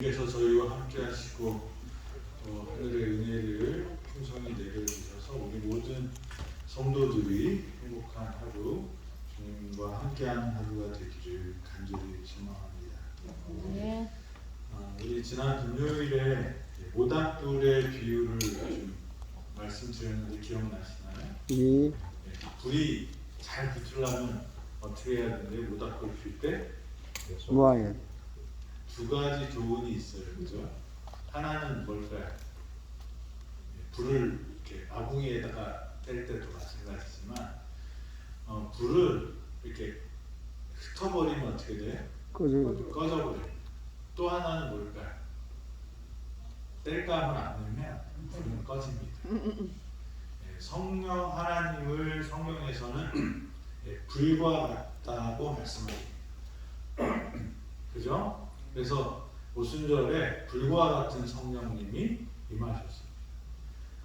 주께서 저희와 함께 하시고 하늘의 은혜를 풍성히 내려주셔서 우리 모든 성도들이 행복한 하루, 주님과 함께하는 하루가 되기를 간절히 소망합니다. 네. 우리 지난 금요일에 모닥불의 비유를 좀 말씀드렸는데 기억나시나요? 네. 불이 잘 붙으려면 어떻게 해야 되는데 모닥불 필 때? 뭐예요? 두 가지 교훈이 있어요, 그죠? 하나는 뭘까요? 불을 이렇게 아궁이에다가 뗄 때도 마찬가지지만, 불을 이렇게 흩어버리면 어떻게 돼요? 꺼져버려요. 또 하나는 뭘까요? 뗄감을 안 넣으면 불은 꺼집니다. 성령 하나님을 성경에서는 불과 같다고 말씀합니다. 그죠? 그래서 오순절에 불과 같은 성령님이 임하셨습니다.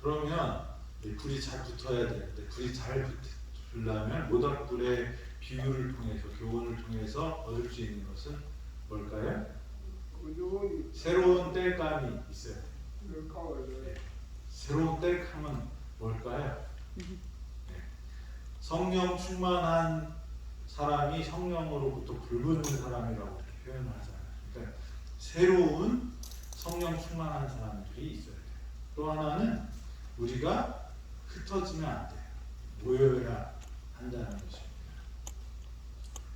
그러면 불이 잘 붙어야 되는데 불이 잘 붙으려면 모닥불의 비유를 통해서 교훈을 통해서 얻을 수 있는 것은 뭘까요? 새로운 땔감이 있어야 돼요. 새로운 땔감은 뭘까요? 성령 충만한 사람이 성령으로부터 불붙는 사람이라고 표현을 하잖아요. 그러니까 새로운 성령 충만한 사람들이 있어야 돼요. 또 하나는 우리가 흩어지면 안 돼요. 모여야 한다는 것입니다.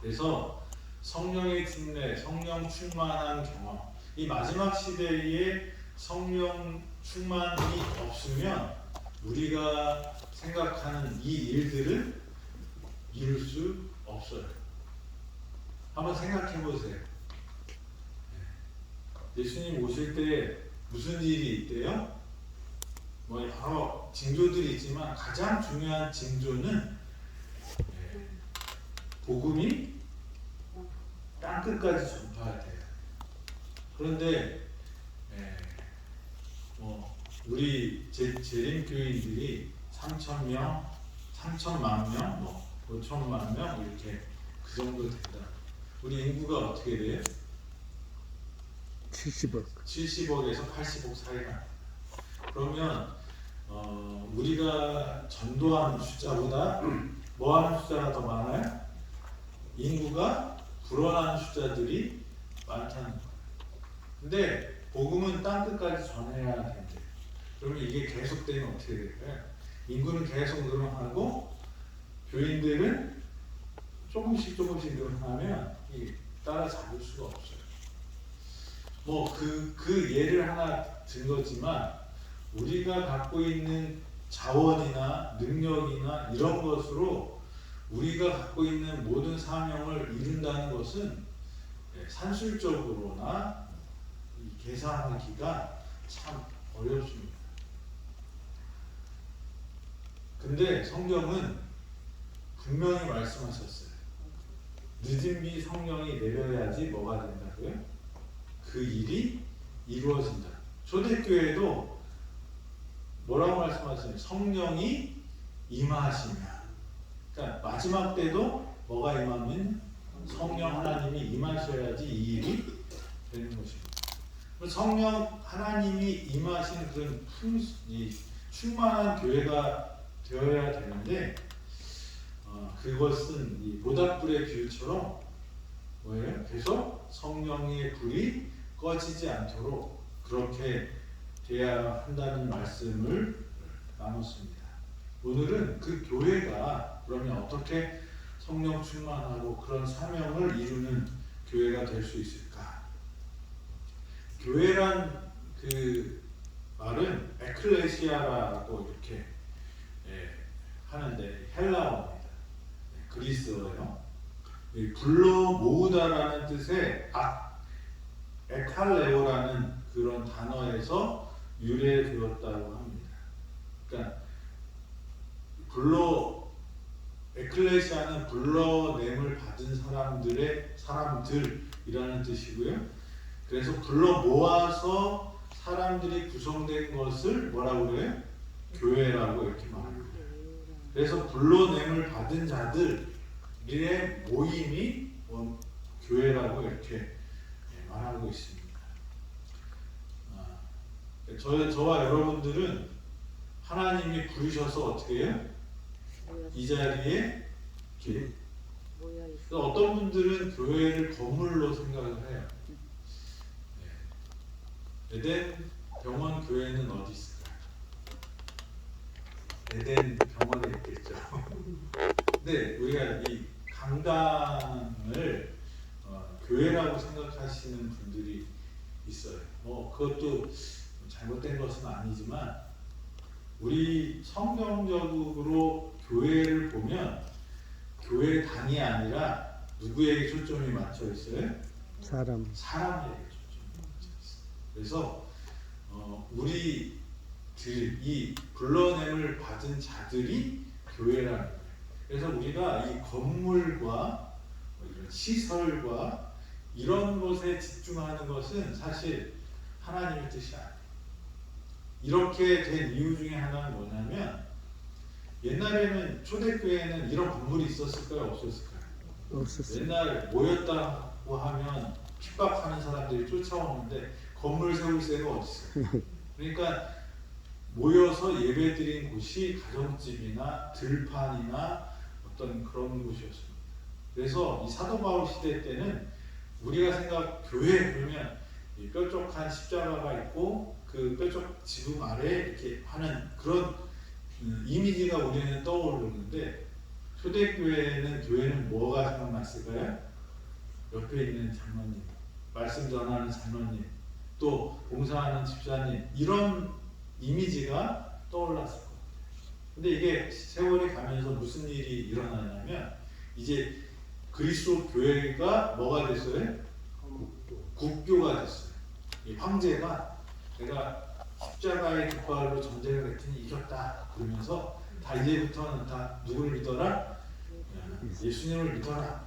그래서 성령의 침례, 성령 충만한 경험, 이 마지막 시대에 성령 충만이 없으면 우리가 생각하는 이 일들을 이룰 수 없어요. 한번 생각해 보세요. 예수님 오실 때 무슨 일이 있대요? 뭐 여러 징조들이 있지만 가장 중요한 징조는 복음이 땅끝까지 전파돼요. 그런데 우리 재림교인들이 3,000명, 3천만 명, 5천만 명 이렇게 그 정도 된다. 우리 인구가 어떻게 돼요? 70억에서 80억 사이가. 그러면 우리가 전도하는 숫자보다 뭐하는 숫자가 더 많아요? 인구가 불어나는 숫자들이 많다는 거예요. 근데 복음은 땅끝까지 전해야 된대요. 그러면 이게 계속되면 어떻게 될까요? 인구는 계속 늘어나고 교인들은 조금씩 늘어나면 따라잡을 수가 없어요. 그 예를 하나 든 거지만 우리가 갖고 있는 자원이나 능력이나 이런 것으로 우리가 갖고 있는 모든 사명을 이룬다는 것은 산술적으로나 계산하기가 참 어렵습니다. 근데 성경은 분명히 말씀하셨어요. 늦은 비 성령이 내려야지 뭐가 된다고요? 그 일이 이루어진다. 초대교회도 뭐라고 말씀하시냐면 성령이 임하시면, 그러니까 마지막 때도 뭐가 임하면 성령 하나님이 임하셔야지 이 일이 되는 것입니다. 성령 하나님이 임하신 그런 충만한 교회가 되어야 되는데 그것은 이 모닥불의 비유처럼 뭐예요? 계속 성령의 불이 꺼지지 않도록 그렇게 돼야 한다는 말씀을 나눴습니다. 오늘은 그 교회가 그러면 어떻게 성령 충만하고 그런 사명을 이루는 교회가 될 수 있을까? 교회란 그 말은 에클레시아라고 이렇게 하는데 헬라어입니다. 그리스어예요. 불러 모으다라는 뜻의 에칼레오라는 그런 단어에서 유래되었다고 합니다. 그러니까 에클레시아는 불러냄을 받은 사람들이라는 뜻이고요. 그래서 불러 모아서 사람들이 구성된 것을 뭐라고 그래요? 교회라고 이렇게 말합니다. 그래서 불러냄을 받은 자들의 모임이 교회라고 이렇게 말하고 있습니다. 저와 여러분들은 하나님이 부르셔서 어떻게 해요? 이 자리에 이렇게 모여 있어. 어떤 분들은 교회를 건물로 생각을 해요. 네. 에덴 병원 교회는 어디 있을까요? 에덴 병원에 있겠죠. 근데 우리가 이 강당을 교회라고 생각하시는 분들이 있어요. 그것도 잘못된 것은 아니지만 우리 성경적으로 교회를 보면 교회당이 아니라 누구에게 초점이 맞춰 있어요? 사람. 사람에게 초점이 맞춰 있어요. 그래서 우리들 이 불러냄을 받은 자들이 교회라는 거예요. 그래서 우리가 이 건물과 이런 시설과 이런 것에 집중하는 것은 사실 하나님의 뜻이 아니에요. 이렇게 된 이유 중에 하나는 뭐냐면 옛날에는 초대교회에는 이런 건물이 있었을까요? 없었을까요? 없었어요. 옛날 모였다고 하면 핍박하는 사람들이 쫓아오는데 건물 세울 새가 어딨어요? 그러니까 모여서 예배드린 곳이 가정집이나 들판이나 어떤 그런 곳이었습니다. 그래서 이 사도 바울 시대 때는 우리가 교회 그러면 이 뾰족한 십자가가 있고 그 뾰족 지붕 아래 이렇게 하는 그런 이미지가 우리는 떠오르는데 초대교회는 교회는 뭐가 생각났을까요? 옆에 있는 장로님, 말씀 전하는 장로님, 또 봉사하는 집사님 이런 이미지가 떠올랐을 거예요. 근데 이게 세월이 가면서 무슨 일이 일어나냐면 이제 그리스도 교회가 뭐가 됐어요? 국교가 됐어요. 이 황제가 내가 십자가의 깃발로 전쟁을 했더니 이겼다 그러면서 다 이제부터는 다 누구를 믿어라? 예수님을 믿어라.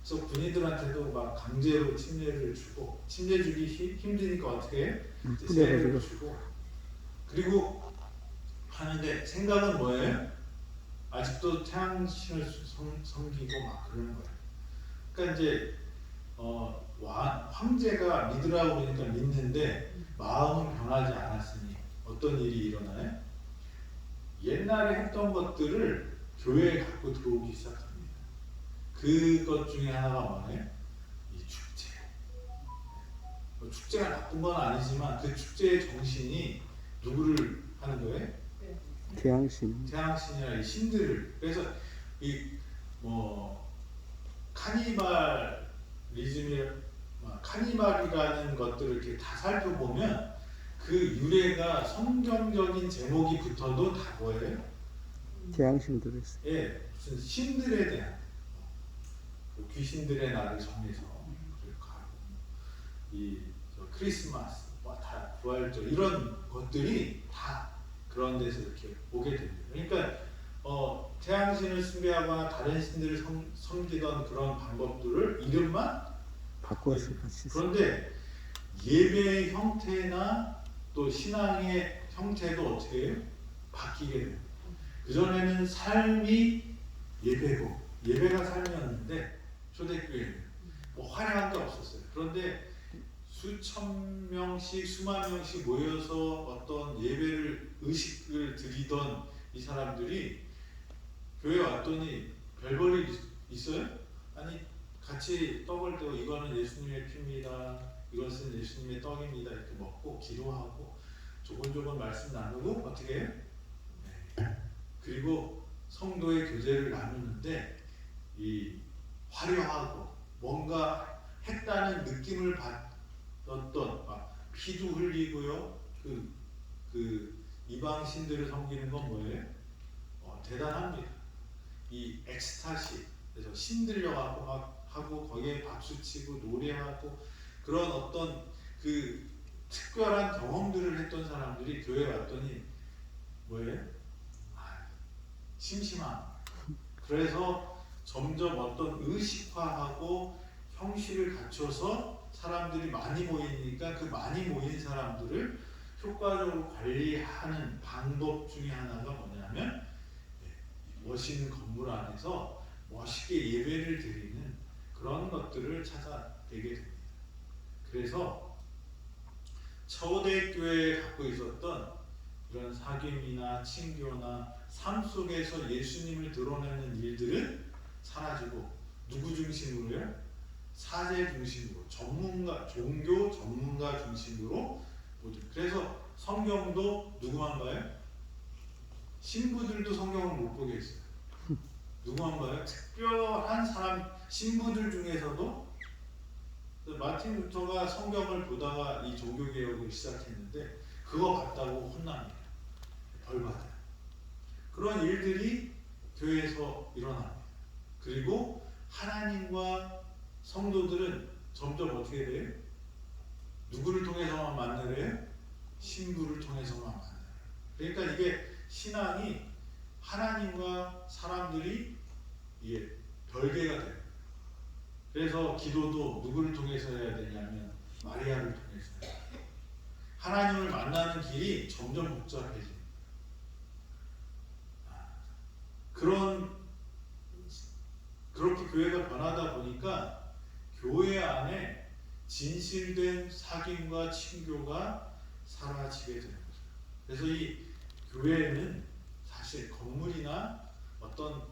그래서 군인들한테도 막 강제로 침례를 주고 침례 주기 힘드니까 어떻게 해? 세례를 주고 그리고 하는데 생각은 뭐예요? 아직도 태양신을 섬기고 막 그러는 거예요. 그러니까 이제 황제가 믿으라고 그러니까 믿는데 마음은 변하지 않았으니 어떤 일이 일어나요? 옛날에 했던 것들을 교회에 갖고 들어오기 시작합니다. 그것 중에 하나가 뭐예요? 이 축제. 축제가 나쁜 건 아니지만 그 축제의 정신이 누구를 하는 거예요? 태양신. 태양신이나 이 신들을. 그래서 이 카니발이라는 것들을 이렇게 다 살펴보면 그 유래가 성경적인 제목이 붙어도 다 뭐예요? 태양신 들었어요. 예, 무슨 신들에 대한 귀신들의 날을 정해서 가고 이 크리스마스 다 부활절 이런 것들이 다 그런 데서 이렇게 오게 됩니다. 그러니까 태양신을 숭배하거나 다른 신들을 섬기던 그런 방법들을 이름만 바꿔서 같이. 그런데 예배의 형태나 또 신앙의 형태도 어떻게 해요? 바뀌게 돼요. 그전에는 삶이 예배고 예배가 삶이었는데 초대교회는 화려한 게 없었어요. 그런데 수천 명씩 수만 명씩 모여서 어떤 의식을 드리던 이 사람들이 교회 왔더니 별볼일 있어요? 아니 같이 떡을 떼고 이거는 예수님의 피입니다. 이것은 예수님의 떡입니다. 이렇게 먹고 기도하고 조곤조곤 말씀 나누고 어떻게 해요? 네. 그리고 성도의 교제를 나누는데 이 화려하고 뭔가 했다는 느낌을 받았던 피도 흘리고요. 그 이방 신들을 섬기는 건 뭐예요? 대단합니다. 이 엑스타시 그래서 신들려가고 막 하고 거기에 박수치고 노래하고 그런 어떤 그 특별한 경험들을 했던 사람들이 교회 왔더니 뭐예요? 심심함. 그래서 점점 어떤 의식화하고 형식을 갖춰서 사람들이 많이 모이니까 그 많이 모인 사람들을 효과적으로 관리하는 방법 중에 하나가 뭐냐면 멋있는 건물 안에서 멋있게 예배를 드리는 그런 것들을 찾아내게 됩니다. 그래서 초대교회에 갖고 있었던 이런 사귐이나 친교나 삶 속에서 예수님을 드러내는 일들은 사라지고 누구 중심으로요? 사제 중심으로, 종교 전문가 중심으로 모두. 그래서 성경도 누구만 봐요? 신부들도 성경을 못 보게 했어요. 누구만 봐요? 특별한 사람, 신부들 중에서도. 마틴 루터가 성경을 보다가 이 종교개혁을 시작했는데 그거 봤다고 혼납니다. 벌 받아요. 그런 일들이 교회에서 일어납니다. 그리고 하나님과 성도들은 점점 어떻게 돼요? 누구를 통해서만 만나래요? 신부를 통해서만 만나요. 그러니까 이게 신앙이 하나님과 사람들이 이게 별개가 돼요. 그래서 기도도 누구를 통해서 해야 되냐면 마리아를 통해서 해요. 하나님을 만나는 길이 점점 복잡해집니다. 그렇게 교회가 변하다 보니까 교회 안에 진실된 사귐과 친교가 사라지게 되는 거죠. 그래서 이 교회는 사실 건물이나 어떤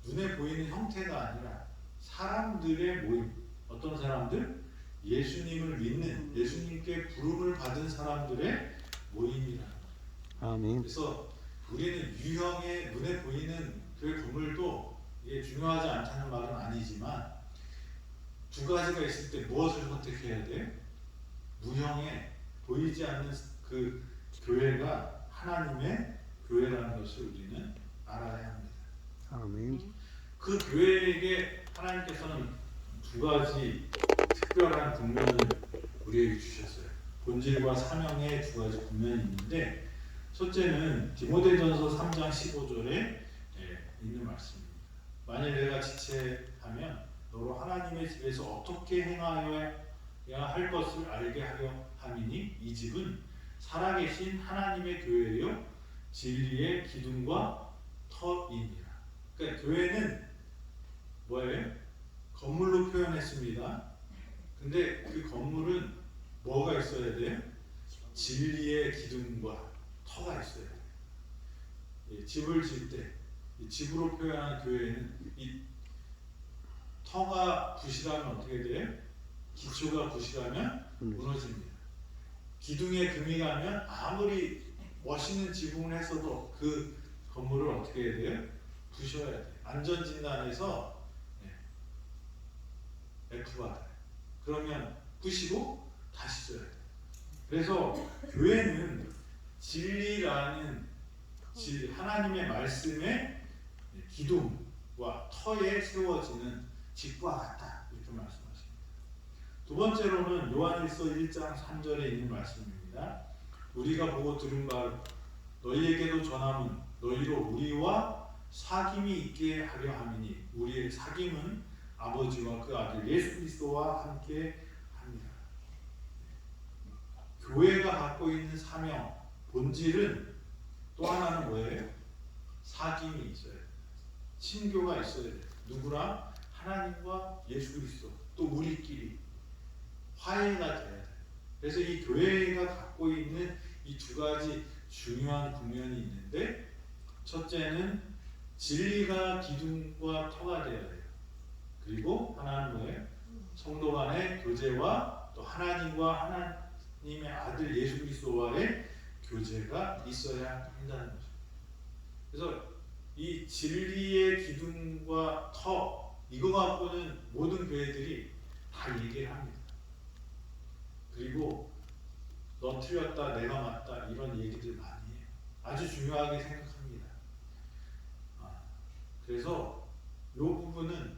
눈에 보이는 형태가 아니라 사람들의 모임. 어떤 사람들? 예수님을 믿는, 예수님께 부름을 받은 사람들의 모임이라는 거예요. 아멘. 그래서 우리는 유형의 눈에 보이는 교회 건물도 이게 중요하지 않다는 말은 아니지만 두 가지가 있을 때 무엇을 선택해야 돼요? 무형의 보이지 않는 그 교회가 하나님의 교회라는 것을 우리는 알아야 합니다. 아멘. 그 교회에게 하나님께서는 두 가지 특별한 국면을 우리에게 주셨어요. 본질과 사명의 두 가지 국면이 있는데, 첫째는 디모데전서 3장 15절에 있는 말씀입니다. 만일 내가 지체하면 너로 하나님의 집에서 어떻게 행하여야 할 것을 알게 하려 함이니 이 집은 살아계신 하나님의 교회요 진리의 기둥과 터이니라. 그러니까 교회는 뭐예요? 건물로 표현했습니다. 근데 그 건물은 뭐가 있어야 돼요? 진리의 기둥과 터가 있어야 돼요. 집을 질 때 집으로 표현한 교회는 이 터가 부실하면 어떻게 돼요? 기초가 부실하면 무너집니다. 기둥에 금이 가면 아무리 멋있는 지붕을 했어도 그 건물을 어떻게 해야 돼요? 부셔야 돼요. 안전진단에서 F 받아요. 그러면 부시고 다시 써야 돼요. 그래서 교회는 진리라는 하나님의 말씀의 기둥과 터에 세워지는 집과 같다. 이렇게 말씀하십니다. 두 번째로는 요한일서 1장 3절에 있는 말씀입니다. 우리가 보고 들은 바 너희에게도 전함은 너희로 우리와 사귐이 있게 하려 함이니 우리의 사귐은 아버지와 그 아들 예수 그리스도와 함께 합니다. 교회가 갖고 있는 사명, 본질은 또 하나는 뭐예요? 사귐이 있어야 돼요. 친교가 있어야 돼요. 누구랑? 하나님과 예수 그리스도, 또 우리끼리 화해가 돼야 돼요. 그래서 이 교회가 갖고 있는 이 두 가지 중요한 국면이 있는데, 첫째는 진리가 기둥과 터가 되어야 돼요. 그리고 하나는 뭐예요? 성도 간의 교제와 또 하나님과 하나님의 아들 예수 그리스도와의 교제가 있어야 한다는 거죠. 그래서 이 진리의 기둥과 터, 이거 갖고는 모든 교회들이 다 얘기를 합니다. 그리고 너 틀렸다, 내가 맞다, 이런 얘기들 많이 해요. 아주 중요하게 생각합니다. 그래서 이 부분은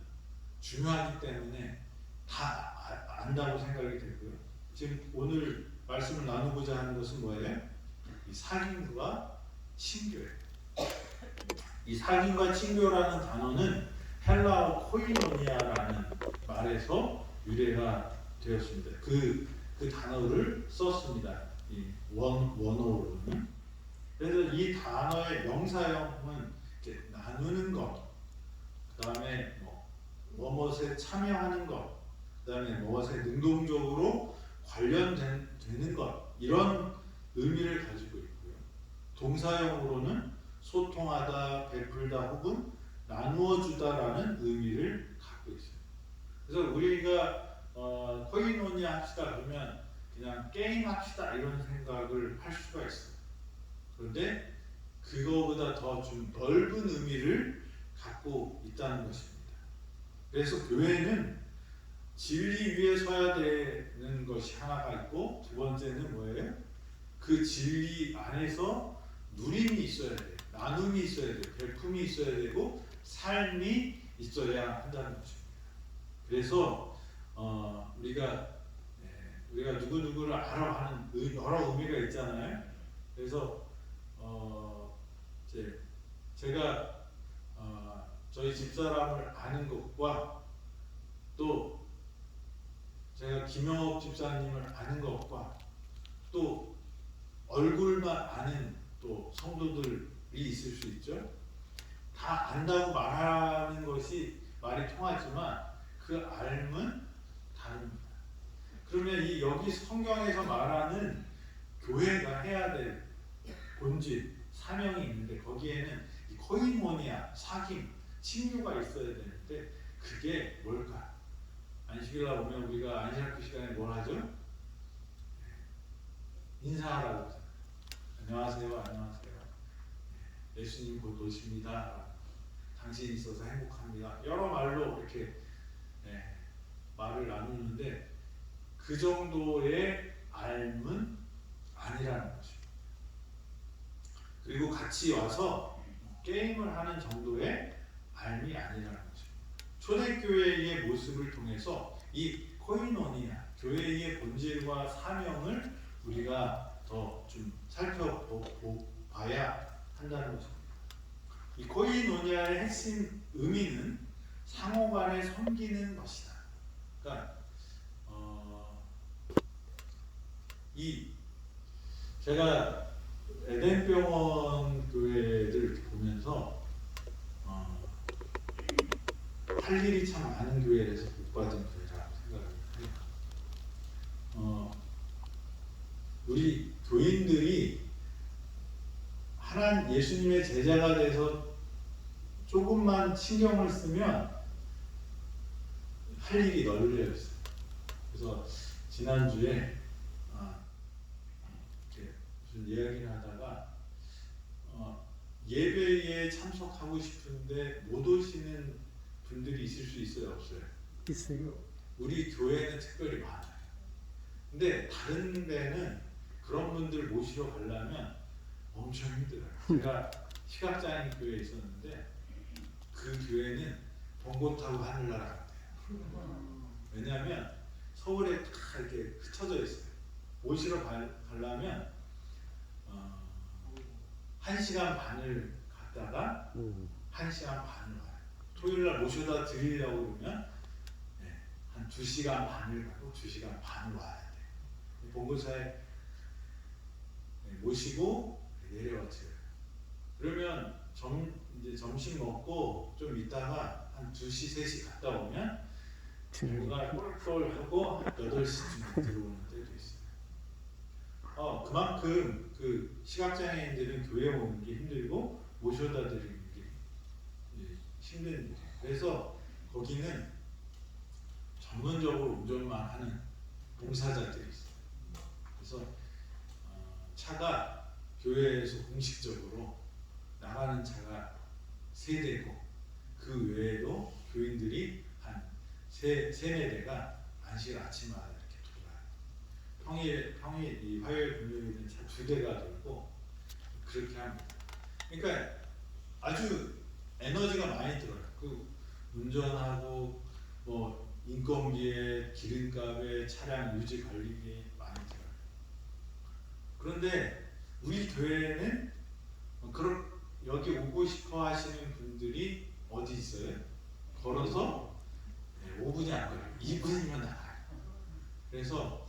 중요하기 때문에 다 안다고 생각이 되고요. 지금 오늘 말씀을 나누고자 하는 것은 뭐예요? 이 사귐과 친교예요. 이 사귐과 친교라는 단어는 헬라어 코이노니아라는 말에서 유래가 되었습니다. 그 단어를 썼습니다. 이 원어로는. 그래서 이 단어의 명사형은 이렇게 나누는 것, 그 다음에 무엇에 참여하는 것, 그 다음에 무엇에 능동적으로 관련되는 것, 이런 의미를 가지고 있고요. 동사형으로는 소통하다, 베풀다 혹은 나누어 주다라는 의미를 갖고 있어요. 그래서 우리가 코이노니아 합시다 그러면 그냥 게임 합시다 이런 생각을 할 수가 있어요. 그런데 그거보다 더 좀 넓은 의미를 갖고 있다는 것입니다. 그래서 교회는 진리 위에 서야 되는 것이 하나가 있고, 두 번째는 뭐예요? 그 진리 안에서 누림이 있어야 돼요. 나눔이 있어야 돼요. 베품이 있어야 되고 삶이 있어야 한다는 것입니다. 그래서 우리가 누구누구를 알아가는 여러 의미가 있잖아요. 그래서 제가 저희 집사람을 아는 것과 또 제가 김영옥 집사님을 아는 것과 또 얼굴만 아는 또 성도들이 있을 수 있죠. 다 안다고 말하는 것이 말이 통하지만 그 알은 다릅니다. 그러면 여기 성경에서 말하는 교회가 해야 될 본질, 사명이 있는데 거기에는 이 코이노니아, 사귐, 친교가 있어야 되는데 그게 뭘까? 안식일 날 오면 우리가 안식일 시간에 뭘 하죠? 인사하라고 하잖아요. 안녕하세요, 안녕하세요. 예수님 곧 오십니다. 당신이 있어서 행복합니다. 여러 말로 이렇게 말을 나누는데 그 정도의 알은 아니라는 것입니다. 그리고 같이 와서 게임을 하는 정도의 알이 아니라는 것입니다. 초대교회의 모습을 통해서 이 코이노니아, 교회의 본질과 사명을 우리가 더 좀 살펴봐야 한다는 것입니다. 이 코이노니아의 핵심 의미는 상호간에 섬기는 것이다. 그러니까 제가 에덴병원 교회를 보면서 할 일이 참 많은 교회라서 못 받은 교회라고 생각을 해요. 우리 교인들이 예수님의 제자가 돼서 조금만 신경을 쓰면 할 일이 널려 있어요. 그래서 지난주에 무슨 이야기를 하다가 예배에 참석하고 싶은데 못 오시는 분들이 있을 수 있어요, 없어요? 있어요. 우리 교회는 특별히 많아요. 근데 다른 데는 그런 분들 모시러 가려면 엄청 힘들어요. 제가 시각장애인 교회에 있었는데 그 교회는 번고 타고 하늘나라 같아요. 왜냐하면 서울에 다 이렇게 흩어져 있어요. 모시러 가려면 1시간 반을 갔다가 1시간 반을 와요. 토요일날 모셔다 드리려고 그러면 한 2시간 반을 가고 2시간 반을 와야 돼요. 본고사에 모시고 내려왔어요. 그러면 이제 점심 먹고 좀 있다가 한 2시, 3시 갔다 오면 뭔가 꼴꼴하고 8시쯤 들어오는 때도 있어요. 그만큼 그 시각장애인들은 교회 오는 게 힘들고 모셔다 드리는 게 힘든 일이에요. 그래서 거기는 전문적으로 운전만 하는 봉사자들이 있어요. 그래서 차가 교회에서 공식적으로 나가는 차가 3대고 그 외에도 교인들이 한 3-4대가 안식 아침마다 이렇게 돌아요. 이 화요일 금요일은 차 2대가 돌고 그렇게 합니다. 그러니까 아주 에너지가 많이 들어요. 그 운전하고 뭐 인건비에 기름값에 차량 유지 관리비에 많이 들어요. 그런데 우리 교회는 여기 오고 싶어 하시는 분들이 어디 있어요? 걸어서 5분이 안 걸려요. 2분이면 나가요. 그래서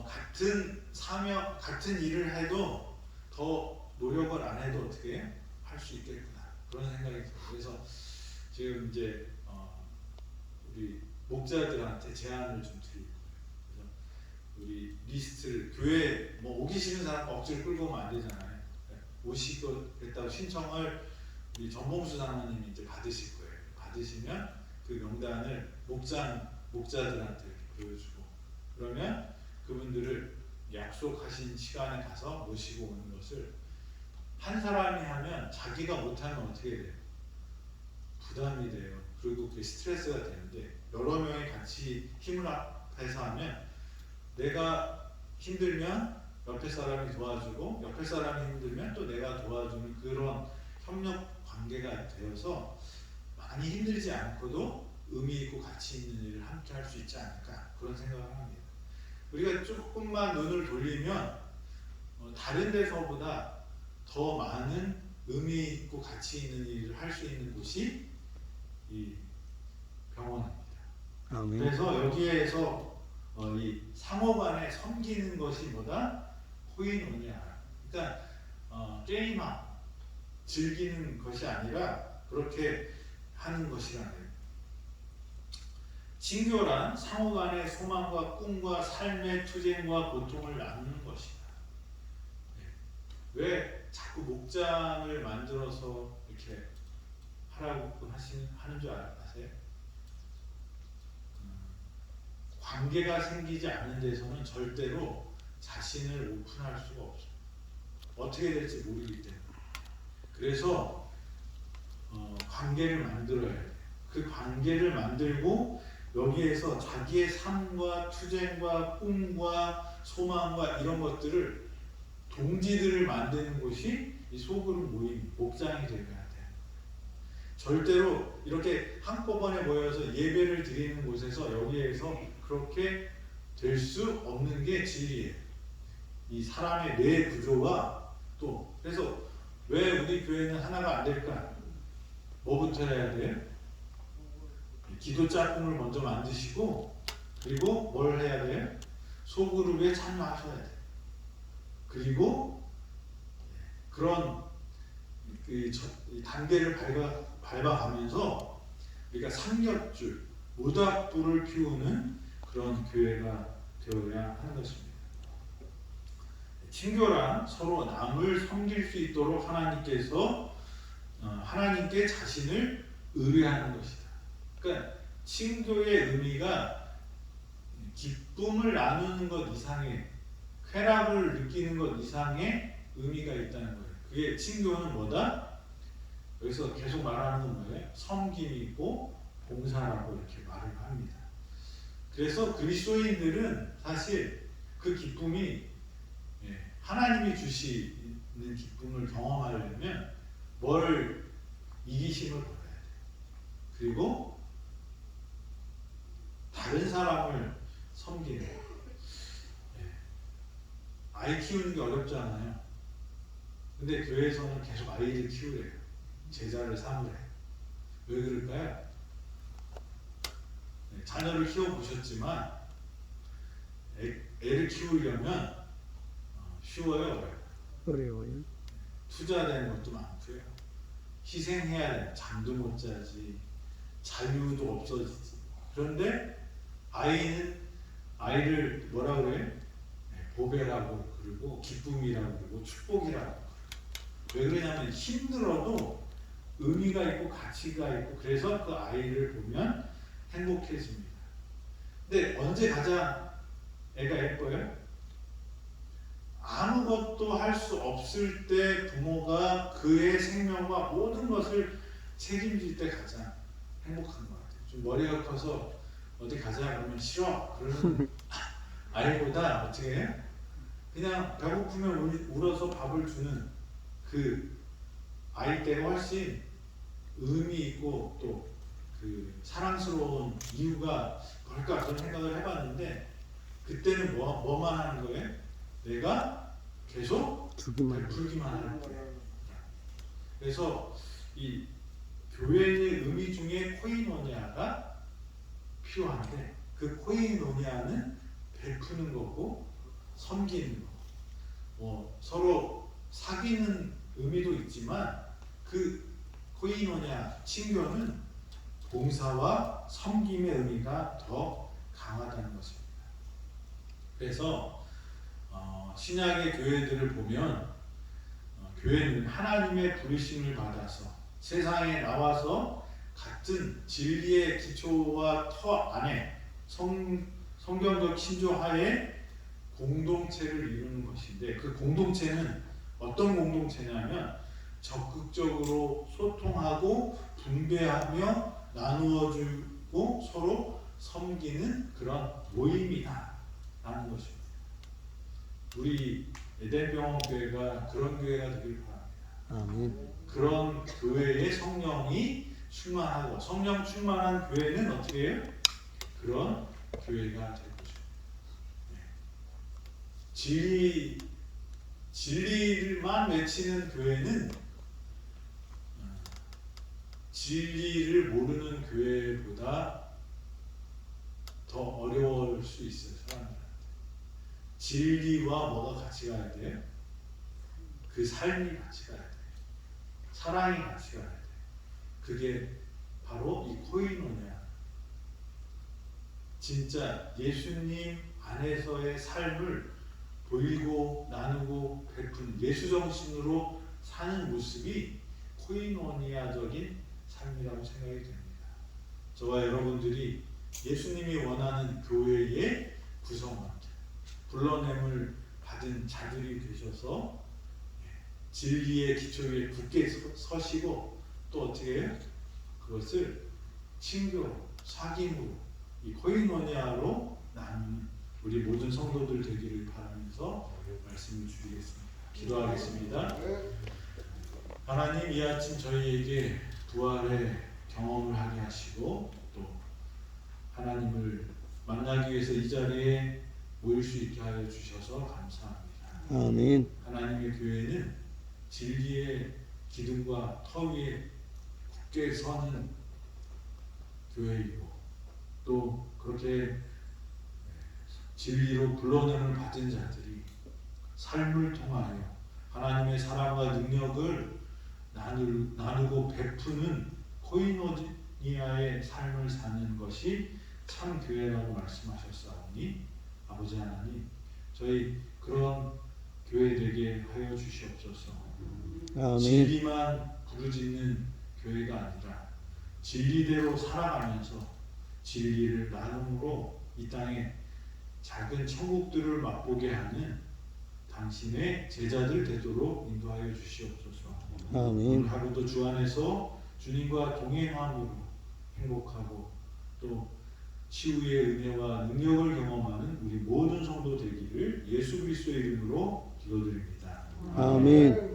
같은 사명, 같은 일을 해도 더 노력을 안 해도 어떻게 할 수 있겠구나 그런 생각이 들어요. 그래서 지금 이제 우리 목자들한테 제안을 좀 드리고 그래서 우리 리스트를 교회 뭐 오기 싫은 사람 억지로 끌고 오면 안 되잖아요. 오시겠다고 신청을 우리 전봉수 장로님이 이제 받으실 거예요. 받으시면 그 명단을 목자들한테 보여주고 그러면 그분들을 약속하신 시간에 가서 모시고 오는 것을 한 사람이 하면 자기가 못하면 어떻게 돼요? 부담이 돼요. 그리고 그게 스트레스가 되는데 여러 명이 같이 힘을 합해서 하면 내가 힘들면 옆에 사람이 도와주고 옆에 사람이 힘들면 또 내가 도와주는 그런 협력 관계가 되어서 많이 힘들지 않고도 의미 있고 가치 있는 일을 함께 할 수 있지 않을까 그런 생각을 합니다. 우리가 조금만 눈을 돌리면 다른 데서보다 더 많은 의미 있고 가치 있는 일을 할 수 있는 곳이 이 병원입니다. 아멘. 그래서 여기에서 이 상호간에 섬기는 것이 뭐다? 코이노니아. 그러니까 게임하고 즐기는 것이 아니라 그렇게 하는 것이라는. 친교란 상호간의 소망과 꿈과 삶의 투쟁과 고통을 나누는 것이다. 왜 자꾸 목장을 만들어서 이렇게 하라고 하는 줄 아세요? 관계가 생기지 않는 데서는 절대로 자신을 오픈할 수가 없어요. 어떻게 될지 모르기 때문에. 그래서 관계를 만들어야 돼요. 그 관계를 만들고 여기에서 자기의 삶과 투쟁과 꿈과 소망과 이런 것들을 동지들을 만드는 곳이 이 소그룹 모임, 목장이 되어야 돼요. 절대로 이렇게 한꺼번에 모여서 예배를 드리는 곳에서 여기에서 그렇게 될 수 없는 게 진리예요. 이 사람의 뇌 구조와 또 그래서 왜 우리 교회는 하나가 안 될까? 뭐부터 해야 돼요? 기도 짝꿍을 먼저 만드시고 그리고 뭘 해야 돼요? 소그룹에 참여하셔야 돼요. 그리고 그런 그 단계를 밟아가면서 우리가 삼겹줄, 모닥불을 피우는 그런 교회가 되어야 하는 것입니다. 친교란 서로 남을 섬길 수 있도록 하나님께 자신을 의뢰하는 것이다. 그러니까 친교의 의미가 기쁨을 나누는 것 이상의 쾌락을 느끼는 것 이상의 의미가 있다는 거예요. 그게 친교는 뭐다? 여기서 계속 말하는 건 뭐예요? 섬김이 있고 봉사라고 이렇게 말을 합니다. 그래서 그리스도인들은 사실 그 기쁨이 하나님이 주시는 기쁨을 경험하려면 뭘 이기심을 버려야 돼요. 그리고 다른 사람을 섬기는 아이 키우는 게 어렵잖아요. 근데 교회에서는 계속 아이를 키우래요. 제자를 삼으래요. 왜 그럴까요? 자녀를 키워보셨지만 애를 키우려면 쉬워요? 어려워요. 투자되는 것도 많고요. 희생해야 돼요. 잠도 못 자지. 자유도 없어지지. 그런데 아이를 뭐라 그래요? 보배라고 그러고 기쁨이라고 그러고 축복이라고 그러고. 왜 그러냐면 힘들어도 의미가 있고 가치가 있고 그래서 그 아이를 보면 행복해집니다. 근데 언제 가장 애가 예뻐요? 아무것도 할 수 없을 때 부모가 그의 생명과 모든 것을 책임질 때 가장 행복한 것 같아요. 좀 머리가 커서 어디 가자 그러면 싫어 그러는 아이보다 어떻게 해요? 그냥 배고프면 울어서 밥을 주는 그 아이 때가 훨씬 의미 있고 또 그 사랑스러운 이유가 뭘까 그런 생각을 해봤는데 그때는 뭐만 하는 거예요? 내가 계속 베풀기만 하는 거예요. 그래서 이 교회의 의미 중에 코이노니아가 필요한데 그 코이노니아는 베푸는 거고 섬기는 거. 서로 사귀는 의미도 있지만 그 코이노니아 친교는 봉사와 섬김의 의미가 더 강하다는 것입니다. 그래서 신약의 교회들을 보면 교회는 하나님의 부르심을 받아서 세상에 나와서 같은 진리의 기초와 터 안에 성경적 신조하에 공동체를 이루는 것인데, 그 공동체는 어떤 공동체냐면 적극적으로 소통하고 분배하며 나누어주고 서로 섬기는 그런 모임이다 라는 것입니다. 우리 에덴병원 교회가 그런 교회가 되길 바랍니다. 아멘. 그런 교회에 성령이 충만하고, 성령 충만한 교회는 어떻게 해요? 그런 교회가 될 것입니다. 진리만 외치는 교회는 진리를 모르는 교회보다 더 어려울 수 있어요. 사람들한테. 진리와 뭐가 같이 가야 돼요? 그 삶이 같이 가야 돼요. 사랑이 같이 가야 돼요. 그게 바로 이 코이노냐. 진짜 예수님 안에서의 삶을 보이고 나누고 베푼 예수 정신으로 사는 모습이 코이노니아적인 삶이라고 생각이 됩니다. 저와 여러분들이 예수님이 원하는 교회의 구성원들, 불러냄을 받은 자들이 되셔서 진리의 기초 위에 굳게 서시고, 또 어떻게 해요? 그것을 친교로, 사귐으로, 이 코이노니아로 나누는 우리 모든 성도들 되기를 바라면서 말씀을 드리겠습니다. 기도하겠습니다. 하나님, 이 아침 저희에게 부활의 경험을 하게 하시고 또 하나님을 만나기 위해서 이 자리에 모일 수 있게 하여 주셔서 감사합니다. 아멘. 하나님의 교회는 진리의 기둥과 터 위에 굳게 서는 교회이고, 또 그렇게 진리로 불러냄을 받은 자들이 삶을 통하여 하나님의 사랑과 능력을 나누고 베푸는 코이노니아의 삶을 사는 것이 참 교회라고 말씀하셨사오니, 아버지 하나님, 저희 그런 교회 되게 하여 주시옵소서. 아멘. 진리만 부르짖는 교회가 아니라 진리대로 살아가면서 진리를 나눔으로 이 땅에 작은 천국들을 맛보게 하는 당신의 제자들 되도록 인도하여 주시옵소서. 아멘. 오늘 하루도 주 안에서 주님과 동행함으로 행복하고 또 치유의 은혜와 능력을 경험하는 우리 모든 성도 되기를 예수 그리스도의 이름으로 기도드립니다. 아멘.